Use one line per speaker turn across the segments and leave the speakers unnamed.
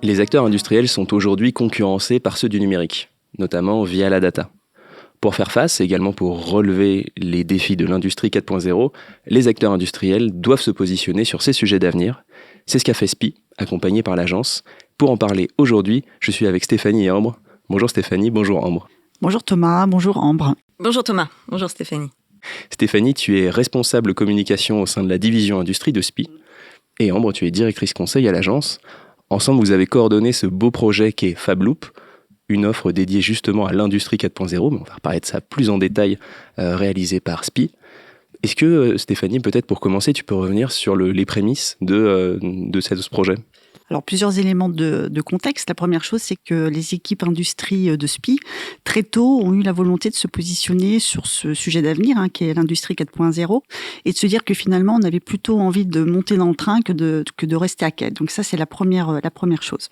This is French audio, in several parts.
Les acteurs industriels sont aujourd'hui concurrencés par ceux du numérique, notamment via la data. Pour faire face, et également pour relever les défis de l'industrie 4.0, les acteurs industriels doivent se positionner sur ces sujets d'avenir. C'est ce qu'a fait SPI, accompagné par l'agence. Pour en parler aujourd'hui, je suis avec Stéphanie et Ambre. Bonjour Stéphanie, bonjour Ambre.
Bonjour Thomas, bonjour Ambre.
Bonjour Thomas, bonjour Stéphanie.
Stéphanie, tu es responsable communication au sein de la division industrie de SPI. Et Ambre, tu es directrice conseil à l'agence. Ensemble, vous avez coordonné ce beau projet qu'est FabLoop, une offre dédiée justement à l'industrie 4.0, mais on va reparler de ça plus en détail, réalisée par SPI. Est-ce que, Stéphanie, peut-être pour commencer, tu peux revenir sur les prémices de ce projet ?
Alors, plusieurs éléments de contexte. La première chose, c'est que les équipes industrie de SPI, très tôt, ont eu la volonté de se positionner sur ce sujet d'avenir, qui est l'industrie 4.0, et de se dire que finalement, on avait plutôt envie de monter dans le train que de rester à quai. Donc ça, c'est la première chose.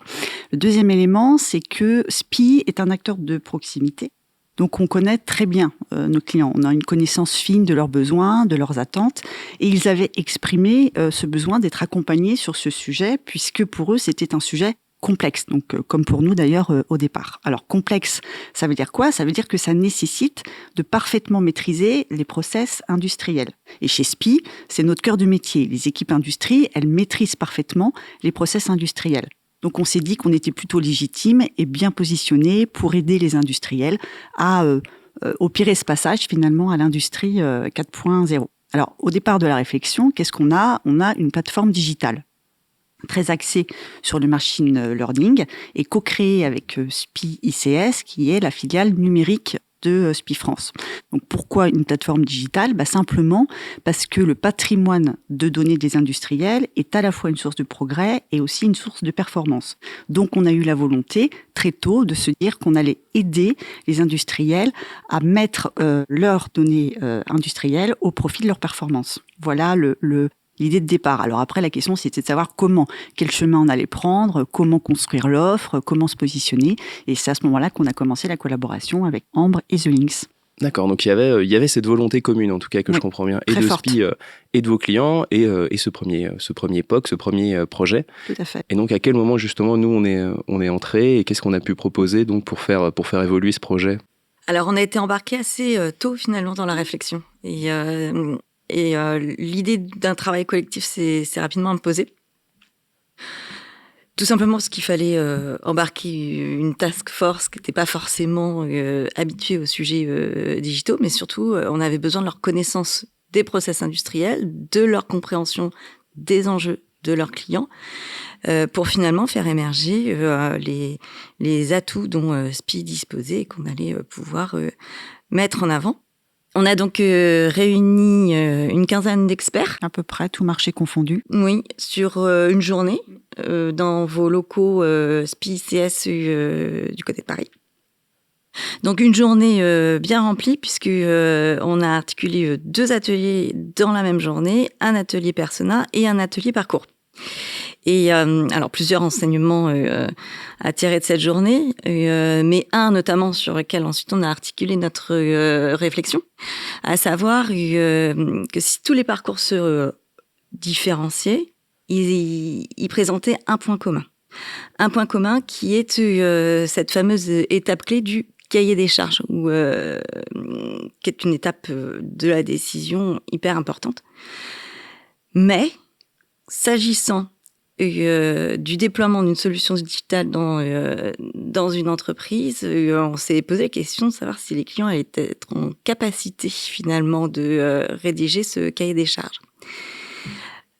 Le deuxième élément, c'est que SPI est un acteur de proximité. Donc, on connaît très bien nos clients. On a une connaissance fine de leurs besoins, de leurs attentes. Et ils avaient exprimé ce besoin d'être accompagnés sur ce sujet, puisque pour eux, c'était un sujet complexe. Donc, comme pour nous d'ailleurs au départ. Alors, complexe, ça veut dire quoi ? Ça veut dire que ça nécessite de parfaitement maîtriser les process industriels. Et chez SPI, c'est notre cœur de métier. Les équipes industrie, elles maîtrisent parfaitement les process industriels. Donc, on s'est dit qu'on était plutôt légitime et bien positionné pour aider les industriels à opérer ce passage finalement à l'industrie 4.0. Alors, au départ de la réflexion, qu'est-ce qu'on a ? On a une plateforme digitale très axée sur le machine learning et co-créée avec SPI ICS, qui est la filiale numérique de SPI France. Donc pourquoi une plateforme digitale ? Simplement parce que le patrimoine de données des industriels est à la fois une source de progrès et aussi une source de performance. Donc on a eu la volonté très tôt de se dire qu'on allait aider les industriels à mettre leurs données industrielles au profit de leur performance. Voilà l'idée de départ. Alors après, la question, c'était de savoir quel chemin on allait prendre, comment construire l'offre, comment se positionner. Et c'est à ce moment-là qu'on a commencé la collaboration avec Ambre et The Lynx.
D'accord, donc il y avait cette volonté commune, en tout cas, que je comprends bien, et de SPI et de vos clients, et ce premier POC, ce premier projet.
Tout à fait.
Et donc, à quel moment, justement, nous, on est entrés, et qu'est-ce qu'on a pu proposer donc, pour faire évoluer ce projet ?
Alors, on a été embarqués assez tôt, finalement, dans la réflexion. Et l'idée d'un travail collectif s'est rapidement imposée. Tout simplement parce qu'il fallait embarquer une task force qui n'était pas forcément habituée aux sujets digitaux, mais surtout, on avait besoin de leur connaissance des process industriels, de leur compréhension des enjeux de leurs clients, pour finalement faire émerger les atouts dont SPI disposait et qu'on allait pouvoir mettre en avant. On a donc réuni une quinzaine d'experts.
À peu près, tout marché confondu.
Oui, sur une journée dans vos locaux SPI CS du côté de Paris. Donc une journée bien remplie puisque on a articulé 2 ateliers dans la même journée, un atelier persona et un atelier parcours. Et alors plusieurs enseignements à tirer de cette journée, mais un notamment sur lequel ensuite on a articulé notre réflexion, à savoir que si tous les parcours se différenciaient, ils présentaient un point commun. Un point commun qui est cette fameuse étape clé du cahier des charges, qui est une étape de la décision hyper importante. Mais s'agissant du déploiement d'une solution digitale dans une entreprise, on s'est posé la question de savoir si les clients allaient être en capacité finalement de rédiger ce cahier des charges.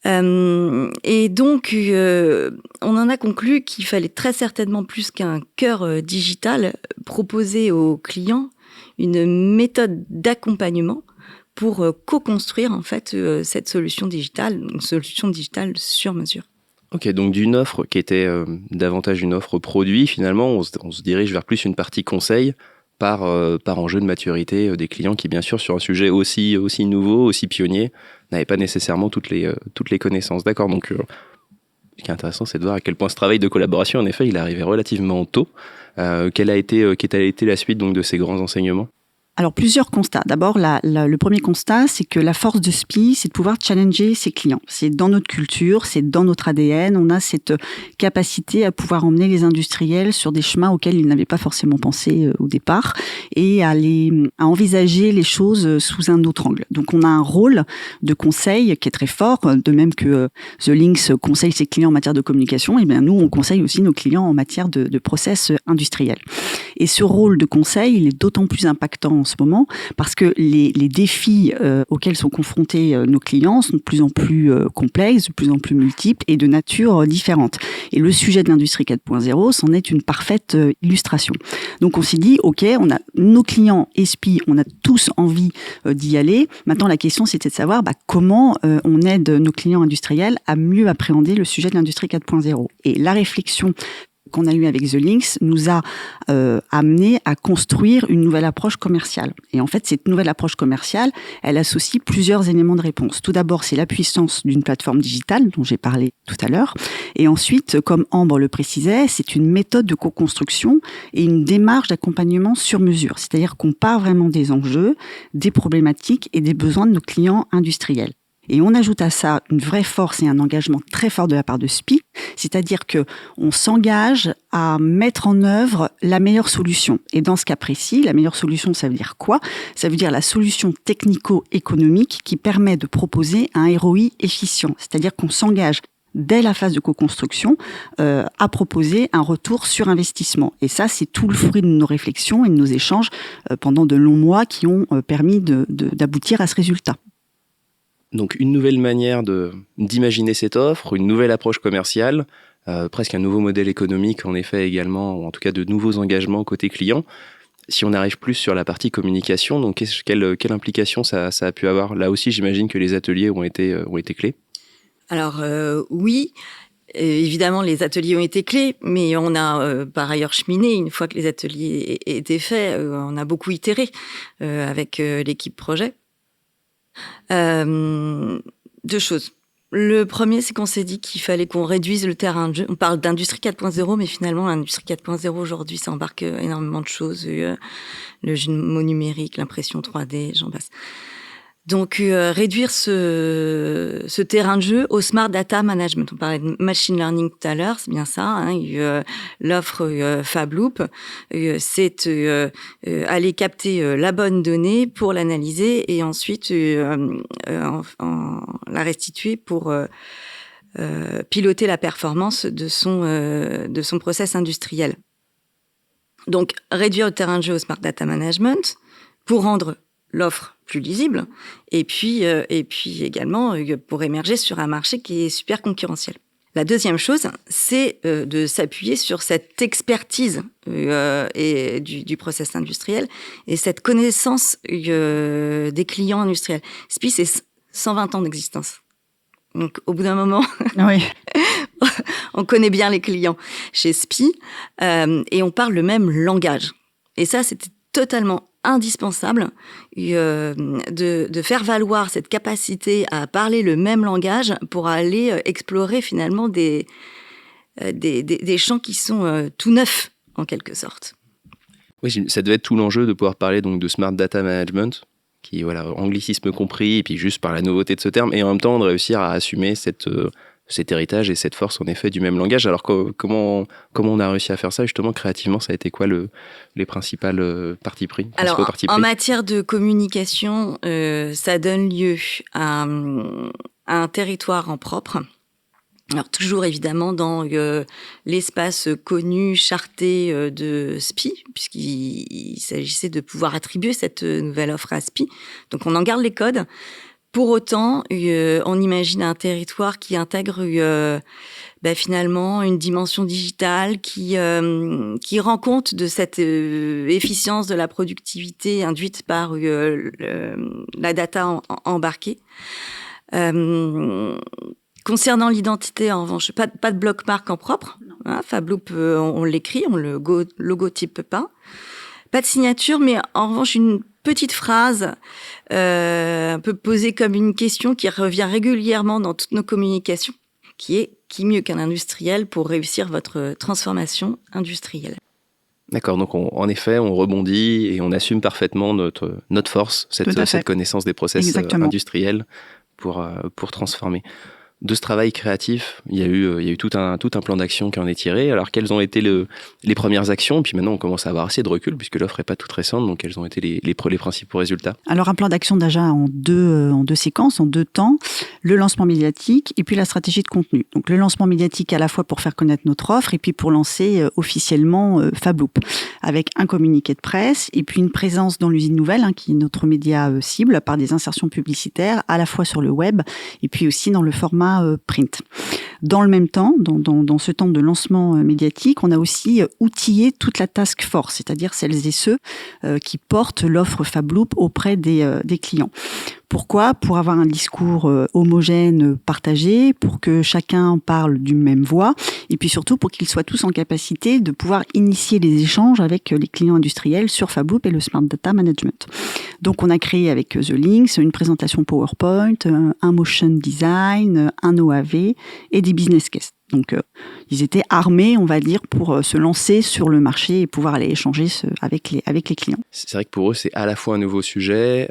Et donc, on en a conclu qu'il fallait très certainement plus qu'un cœur digital proposer aux clients une méthode d'accompagnement pour co-construire en fait cette solution digitale, une solution digitale sur mesure.
Ok, donc d'une offre qui était davantage une offre produit, finalement, on se dirige vers plus une partie conseil par enjeu de maturité des clients qui, bien sûr, sur un sujet aussi nouveau, aussi pionnier, n'avaient pas nécessairement toutes les connaissances. D'accord, donc ce qui est intéressant, c'est de voir à quel point ce travail de collaboration, en effet, il est arrivé relativement tôt. Quelle a été la suite donc, de ces grands enseignements ?
Alors, plusieurs constats. D'abord, le premier constat, c'est que la force de SPI, c'est de pouvoir challenger ses clients. C'est dans notre culture, c'est dans notre ADN. On a cette capacité à pouvoir emmener les industriels sur des chemins auxquels ils n'avaient pas forcément pensé au départ et à envisager les choses sous un autre angle. Donc, on a un rôle de conseil qui est très fort, de même que The Lynx conseille ses clients en matière de communication. Et bien, nous, on conseille aussi nos clients en matière de process industriels. Et ce rôle de conseil, il est d'autant plus impactant en ce moment parce que les défis auxquels sont confrontés nos clients sont de plus en plus complexes, de plus en plus multiples et de nature différente. Et le sujet de l'industrie 4.0, c'en est une parfaite illustration. Donc on s'est dit, ok, on a nos clients SPI, on a tous envie d'y aller. Maintenant, la question, c'était de savoir comment on aide nos clients industriels à mieux appréhender le sujet de l'industrie 4.0. Et la réflexion qu'on a eu avec The Lynx nous a amené à construire une nouvelle approche commerciale. Et en fait, cette nouvelle approche commerciale, elle associe plusieurs éléments de réponse. Tout d'abord, c'est la puissance d'une plateforme digitale dont j'ai parlé tout à l'heure. Et ensuite, comme Ambre le précisait, c'est une méthode de co-construction et une démarche d'accompagnement sur mesure. C'est-à-dire qu'on part vraiment des enjeux, des problématiques et des besoins de nos clients industriels. Et on ajoute à ça une vraie force et un engagement très fort de la part de SPI, c'est-à-dire que on s'engage à mettre en œuvre la meilleure solution. Et dans ce cas précis, la meilleure solution, ça veut dire quoi ? Ça veut dire la solution technico-économique qui permet de proposer un ROI efficient, c'est-à-dire qu'on s'engage dès la phase de co-construction, à proposer un retour sur investissement. Et ça, c'est tout le fruit de nos réflexions et de nos échanges pendant de longs mois qui ont permis d'aboutir à ce résultat.
Donc une nouvelle manière d'imaginer cette offre, une nouvelle approche commerciale, presque un nouveau modèle économique en effet également, ou en tout cas de nouveaux engagements côté client. Si on arrive plus sur la partie communication, donc quelle implication ça a pu avoir ? Là aussi, j'imagine que les ateliers ont été clés.
Alors oui, évidemment les ateliers ont été clés, mais on a par ailleurs cheminé. Une fois que les ateliers étaient faits, on a beaucoup itéré avec l'équipe projet. Deux choses. Le premier, c'est qu'on s'est dit qu'il fallait qu'on réduise le terrain de jeu. On parle d'industrie 4.0, mais finalement, l'industrie 4.0 aujourd'hui, ça embarque énormément de choses. Le jumeau numérique, l'impression 3D, j'en passe. Donc, réduire ce terrain de jeu au smart data management. On parlait de machine learning tout à l'heure, c'est bien ça. L'offre FabLoop, c'est aller capter la bonne donnée pour l'analyser et ensuite la restituer pour piloter la performance de son process industriel. Donc, réduire le terrain de jeu au smart data management pour rendre l'offre plus lisible, et puis également pour émerger sur un marché qui est super concurrentiel. La deuxième chose, c'est de s'appuyer sur cette expertise et du process industriel et cette connaissance des clients industriels. SPI, c'est 120 ans d'existence. Donc, au bout d'un moment, oui. On connaît bien les clients chez SPI et on parle le même langage. Et ça, c'était totalement indispensable de faire valoir cette capacité à parler le même langage pour aller explorer finalement des champs qui sont tout neufs en quelque sorte.
Oui, ça devait être tout l'enjeu de pouvoir parler donc de smart data management, qui anglicisme compris, et puis juste par la nouveauté de ce terme, et en même temps de réussir à assumer cet héritage et cette force en effet du même langage. Alors comment on a réussi à faire ça justement créativement? Ça a été quoi les principales parties pris?
Alors en matière de communication, ça donne lieu à un territoire en propre. Alors toujours évidemment dans l'espace connu, charté de SPI, puisqu'il s'agissait de pouvoir attribuer cette nouvelle offre à SPI. Donc on en garde les codes. Pour autant, on imagine un territoire qui intègre finalement une dimension digitale qui rend compte de cette efficience de la productivité induite par la data embarquée. Concernant l'identité, en revanche, pas de bloc-marque en propre. Hein, FabLoop, on l'écrit, on le logotype pas. Pas de signature, mais en revanche, une petite phrase un peu posée comme une question qui revient régulièrement dans toutes nos communications, qui est « Qui mieux qu'un industriel pour réussir votre transformation industrielle ?»
D'accord, donc en effet, on rebondit et on assume parfaitement notre force, cette connaissance des process industriels pour transformer. De ce travail créatif, il y a eu tout un plan d'action qui en est tiré. Alors, quelles ont été les premières actions? Puis maintenant, on commence à avoir assez de recul puisque l'offre n'est pas toute récente. Donc, quels ont été les principaux résultats?
Alors, un plan d'action déjà en deux séquences, en 2 temps. Le lancement médiatique et puis la stratégie de contenu. Donc, le lancement médiatique à la fois pour faire connaître notre offre et puis pour lancer officiellement FabLoop avec un communiqué de presse et puis une présence dans l'usine nouvelle, qui est notre média cible par des insertions publicitaires à la fois sur le web et puis aussi dans le format print. Dans le même temps, dans ce temps de lancement médiatique, on a aussi outillé toute la task force, c'est-à-dire celles et ceux qui portent l'offre FabLoop auprès des clients. Pourquoi? Pour avoir un discours homogène, partagé, pour que chacun parle d'une même voix, et puis surtout pour qu'ils soient tous en capacité de pouvoir initier les échanges avec les clients industriels sur FabLoop et le Smart Data Management. Donc on a créé avec The Links une présentation PowerPoint, un motion design, un OAV et des business cases. Donc ils étaient armés, on va dire, pour se lancer sur le marché et pouvoir aller échanger avec les clients.
C'est vrai que pour eux, c'est à la fois un nouveau sujet,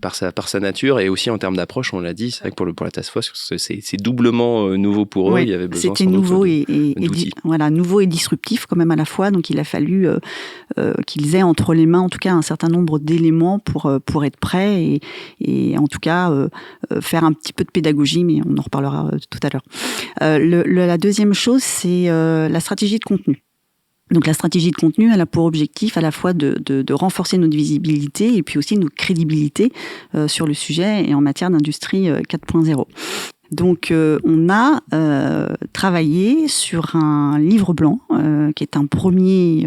par sa nature et aussi en termes d'approche, on l'a dit, c'est vrai que pour la task force, c'est doublement nouveau pour eux.
Ouais,
il y avait besoin
c'était nouveau
d'outils.
Nouveau et disruptif quand même à la fois. Donc il a fallu qu'ils aient entre les mains en tout cas un certain nombre d'éléments pour être prêts et en tout cas faire un petit peu de pédagogie, mais on en reparlera tout à l'heure. La deuxième chose, c'est la stratégie de contenu. Donc la stratégie de contenu, elle a pour objectif à la fois de renforcer notre visibilité et puis aussi notre crédibilité sur le sujet et en matière d'industrie 4.0. Donc on a travaillé sur un livre blanc qui est un premier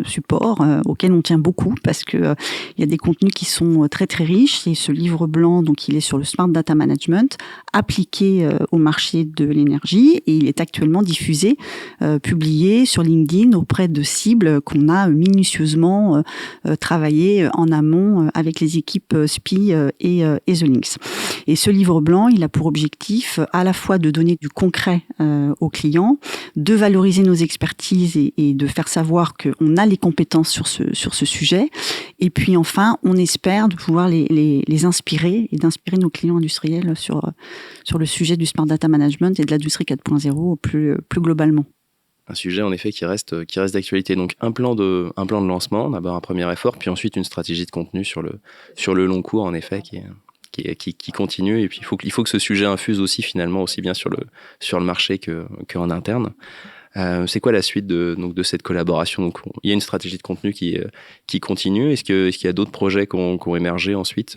support auquel on tient beaucoup parce que il y a des contenus qui sont très très riches et ce livre blanc donc il est sur le Smart Data Management appliqué au marché de l'énergie et il est actuellement diffusé, publié sur LinkedIn auprès de cibles qu'on a minutieusement travaillé en amont avec les équipes SPI et The Links. Et ce livre blanc, il a pour objectif à la fois de donner du concret aux clients, de valoriser nos expertises et de faire savoir qu'on a les compétences sur ce sujet. Et puis enfin, on espère de pouvoir les inspirer et d'inspirer nos clients industriels sur le sujet du Smart Data Management et de l'industrie 4.0 plus globalement.
Un sujet en effet qui reste d'actualité. Donc un plan de lancement, d'abord un premier effort, puis ensuite une stratégie de contenu sur le long cours en effet qui continue et puis il faut que ce sujet infuse aussi finalement aussi bien sur le marché qu'en interne. C'est quoi la suite de cette collaboration? Donc il y a une stratégie de contenu qui continue. Est-ce qu'il y a d'autres projets qui ont émergé ensuite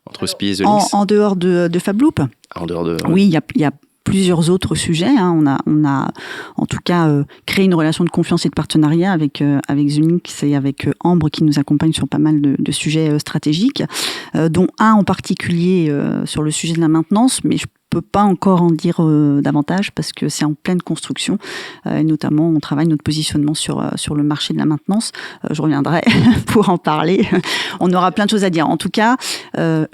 entre SPI et The Links?
En dehors de FabLoop?
En dehors de
oui, il y a plusieurs autres sujets. On a en tout cas créé une relation de confiance et de partenariat avec The Links et avec Ambre qui nous accompagne sur pas mal de sujets stratégiques, dont un en particulier sur le sujet de la maintenance, mais je peux pas encore en dire davantage parce que c'est en pleine construction et notamment on travaille notre positionnement sur le marché de la maintenance. Je reviendrai pour en parler. On aura plein de choses à dire. En tout cas,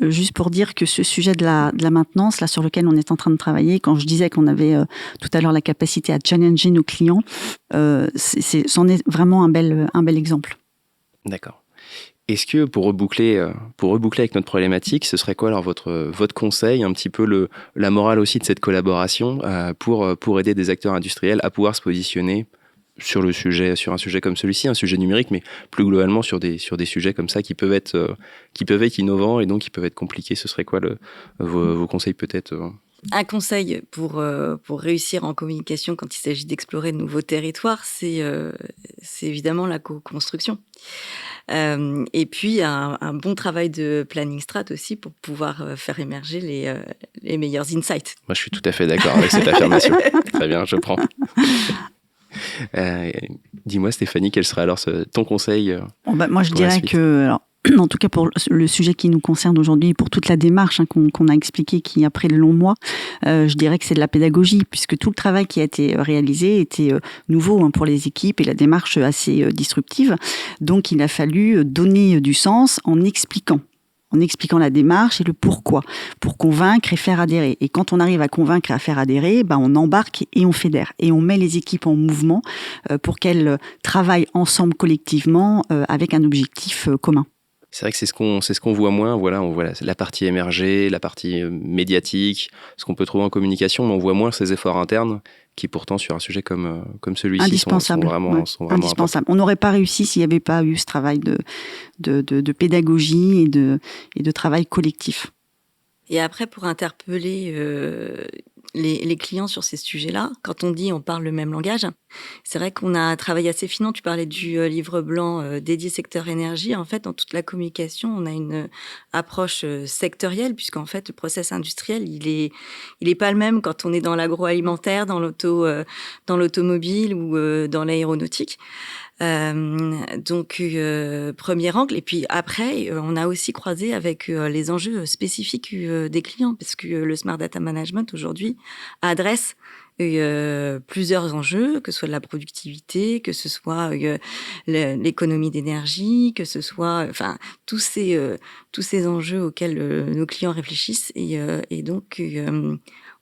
juste pour dire que ce sujet de la maintenance là sur lequel on est en train de travailler, quand je disais qu'on avait tout à l'heure la capacité à challenger nos clients, c'en est vraiment un bel exemple.
D'accord. Est-ce que pour reboucler avec notre problématique, ce serait quoi alors votre conseil, un petit peu la morale aussi de cette collaboration pour aider des acteurs industriels à pouvoir se positionner sur un sujet comme celui-ci, un sujet numérique, mais plus globalement sur des sujets comme ça qui peuvent être innovants et donc qui peuvent être compliqués. Ce serait quoi vos conseils peut-être?
Un conseil pour réussir en communication quand il s'agit d'explorer de nouveaux territoires, c'est évidemment la co-construction. Et puis un bon travail de planning strat aussi pour pouvoir faire émerger les meilleurs insights.
Moi, je suis tout à fait d'accord avec cette affirmation. Très bien, je prends. Dis-moi, Stéphanie, quel serait alors ton conseil
moi, je dirais que... Alors, en tout cas pour le sujet qui nous concerne aujourd'hui, pour toute la démarche qu'on a expliquée qui a pris de longs mois, je dirais que c'est de la pédagogie puisque tout le travail qui a été réalisé était nouveau pour les équipes et la démarche assez disruptive. Donc il a fallu donner du sens en expliquant. en expliquant la démarche et le pourquoi, pour convaincre et faire adhérer. Et quand on arrive à convaincre et à faire adhérer, on embarque et on fédère. Et on met les équipes en mouvement pour qu'elles travaillent ensemble collectivement avec un objectif commun.
C'est vrai que c'est ce qu'on voit moins. Voilà, on voit la partie émergée, la partie médiatique, ce qu'on peut trouver en communication, mais on voit moins ces efforts internes qui pourtant sur un sujet comme celui-ci sont vraiment
indispensable.
importants.
On n'aurait pas réussi s'il n'y avait pas eu ce travail de pédagogie et de travail collectif.
Et après, pour interpeller les clients sur ces sujets-là, quand on dit on parle le même langage, c'est vrai qu'on a travaillé assez finement. Tu parlais du livre blanc dédié secteur énergie. En fait, dans toute la communication, on a une approche sectorielle, puisqu'en fait, le process industriel, il est pas le même quand on est dans l'agroalimentaire, dans l'automobile ou dans l'aéronautique. Donc, premier angle. Et puis après, on a aussi croisé avec les enjeux spécifiques des clients, parce que le Smart Data Management aujourd'hui adresse plusieurs enjeux, que ce soit de la productivité, que ce soit l'économie d'énergie, que ce soit, tous ces enjeux auxquels nos clients réfléchissent. Et donc,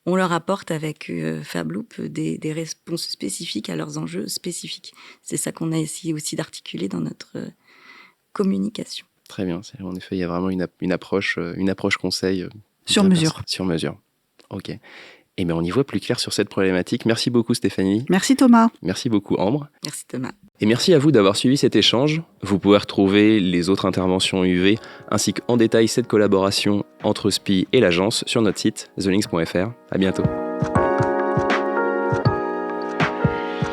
on leur apporte avec FabLoop des réponses spécifiques à leurs enjeux spécifiques. C'est ça qu'on a essayé aussi d'articuler dans notre communication.
Très bien. En effet, il y a vraiment une approche conseil.
Sur mesure.
Sur mesure. Ok. Et bien, on y voit plus clair sur cette problématique. Merci beaucoup, Stéphanie.
Merci, Thomas.
Merci beaucoup, Ambre.
Merci, Thomas.
Et merci à vous d'avoir suivi cet échange. Vous pouvez retrouver les autres interventions UV ainsi qu'en détail cette collaboration entre SPI et l'agence sur notre site thelinks.fr. À bientôt.